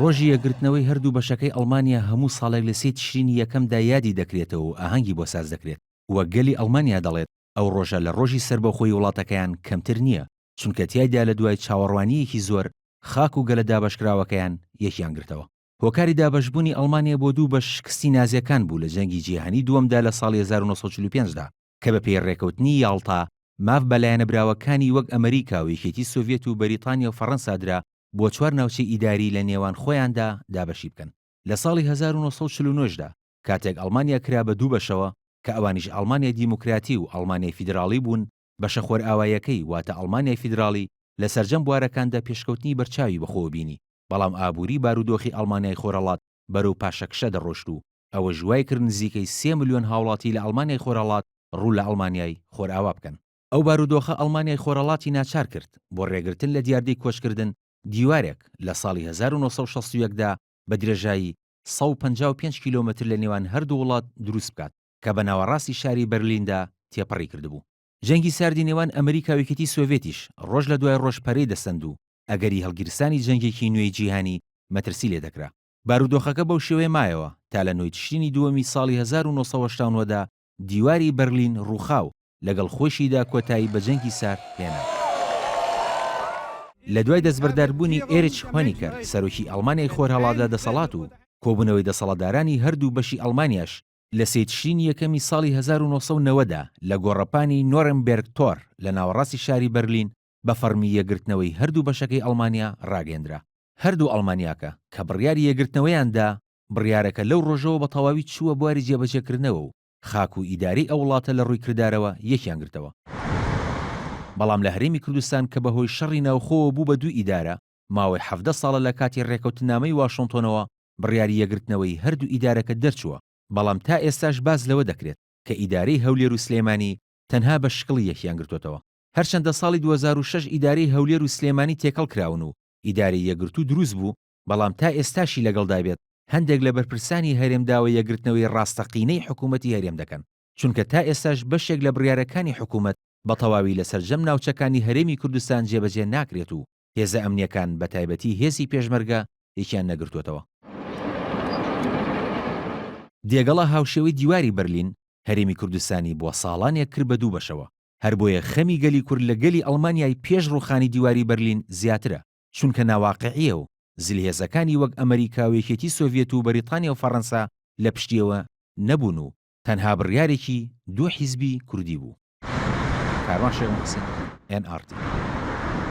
ڕۆژی یەکگرتنەوەی هەردوو بەشەکەی ئەڵمانیا هەموو ساڵێک لە 3 تشرینی یەکەمدا یادی دەکرێتەوە و ئاهەنگی بۆ ساز دەکرێت. وە گەلی ئەڵمانیا دەڵێت ئەو ڕۆژە لە ڕۆژی سەربەخۆی وڵاتەکەیان کەمتر نییە، چونکە تیایدا لە دوای چاوەڕوانیەکی زۆر خاک و گەلە دابەشکراوەکەیان یەکیان گرتەوە. هۆکاری دابەشبوونی ئەڵمانیا بۆ دوو بەش شکستی نازیەکان بوو لە جەنگی جیهانی دووەمدا لە ساڵی 1945دا کە بە پێی ڕێکەوتنی یاڵتا ماف بەلایەنەبراوەکانی وەک ئەمریکا و یەکێتی سۆڤێت و بەریتانیا و فەڕەنسادرا بۆ 4 ناوچەی ئیداری لە نێوان خۆیاندا دابەشی بکەن. لە ساڵی 1949دا کاتێک ئەڵمانیا کرا بە دوو بەشەوە کە ئەوانیش ئەڵمانیا دیموکراتی و ئەڵمانیای فیدراڵی بوون، بەشە خۆرئاوایەکەی واتە ئەڵمانیای فیدراڵی لە سەرجەم بوارەکاندا پێشکەوتنی بەرچاوی بەخۆوە بینی، بەڵام ئابووری بارودۆخی ئەڵمانیای خۆرەڵات بەرەو پاشەکشە دەڕۆشت و ئەوە ژوای کرد نزیکەی 3 ملیۆن هاوڵاتی لە ئەڵمانیای خۆرەڵات ڕوو لە ئەڵمانیای خۆرئاوا بکەن. ئەو بارودۆخە ئەڵمانیای خۆرەڵاتی ناچار کرد بۆ ڕێگرتن لە دیاردەی کۆچکردن دیوارێک لە ساڵی 1961دا بە درێژایی 155 کیلۆمەتر لە نێوان هەردوو وڵات دروست بکات کە بە ناوەڕاستی شاری بەرلیندا تێپەڕی کردبوو. جەنگی ساردی نێوان ئەمریکا و یەکێتی سۆڤێتیش ڕۆژ لە دوای ڕۆژ پەرەی دەستەند و ئەگەری هەڵگیرسانی جەنگێکی نوێی جیهانی مەترسی لێ دەکرا. بارودۆخەکە بەو شێوەیە مایەوە تا لە 9 تشرینی دووەمی ساڵی 1970دا دیواری بەرلین ڕووخاو لەگەڵ خۆشیدا کۆتایی بە جەنگی سارد هێنا. لە دوای دەستبەرداربوونی ئێرچ هۆنیکەر سەرۆکی ئەڵمانیای خۆرهەڵاتدا دەسەڵات و کۆبوونەوەی دەسەڵاتدارانی هەردوو بەشی ئەڵمانیاش لە 3 تشرینی یەکەمی ساڵی 1990دا لە گۆڕەپانی نۆرنبێرگ تۆر لە ناوەڕاستی شاری بەرلین بە فەرمی یەکگرتنەوەی هەردوو بەشەکەی ئەڵمانیا ڕاگەیەندرا. هەردوو ئەڵمانیاکە کە بڕیاری یەکگرتنەوەیاندا، بڕیارەکە لەو ڕۆژەوە بە تەواوی چووە بواری جێبەجێکردنەوە و خاک و ئیداری ئەو وڵاتە لە ڕووی کردارەوە یەکیان گرتەوە. بەڵام لە هەرێمی کوردستان کە بەهۆی شەڕی ناوخۆوە بوو بە دوو ئیدارە، ماوەی 17 ساڵە لە کاتی ڕێکەوتنامەی واشنتۆنەوە بڕیاری یەکگرتنەوەی هەردوو ئیدارەکە دەرچووە، بەڵام تا ئێستاش باز لەوە دەکرێت کە ئیدارەی هەولێر و سلێمانی تەنها بە شکڵی یەکیان گرتوتەوە. هەرچەندە ساڵی 2006 ئیدارەی هەولێر و سلێمانی تێکەڵ کراون و ئیدارەی یەکگرتوو دروست بوو، بەڵام تا ئێستاشی لەگەڵدا بێت هەندێک لە بەرپرسانی هەرێمداوە یەکگرتنەوەی ڕاستەقینەی حکوومەتی هەرێم دەکەن، چونکە تا ئێستاش بەشێک لە بڕیارەکانی حکوومەت بە تەواوی لە سەرجەم ناوچەکانی هەرێمی کوردستان جێبەجێ ناکرێت و هێزە ئەمنیەکان بە تایبەتی هێزی پێشمەرگە یەکیان نەگرتووەتەوە. دێگەڵە هاوشێوەی دیواری بەرلین هەرێمی کوردستانی بۆ ساڵانێک کرد بە دوو بەشەوە، هەر بۆیە خەمی گەلی کورد لە گەلی ئەڵمانیای پێش ڕووخانی دیواری بەرلین زیاترە، چونکە ناواقعیە و زلهێزەکانی وەک ئەمریکا و یەکێتی سۆڤێت و بەریتانیا و فەڕەنسا لە پشتیەوە نەبوون و تەنها بڕیارێکی دوو حیزبی کوردی بوو. کاروان شێخ محسن NRT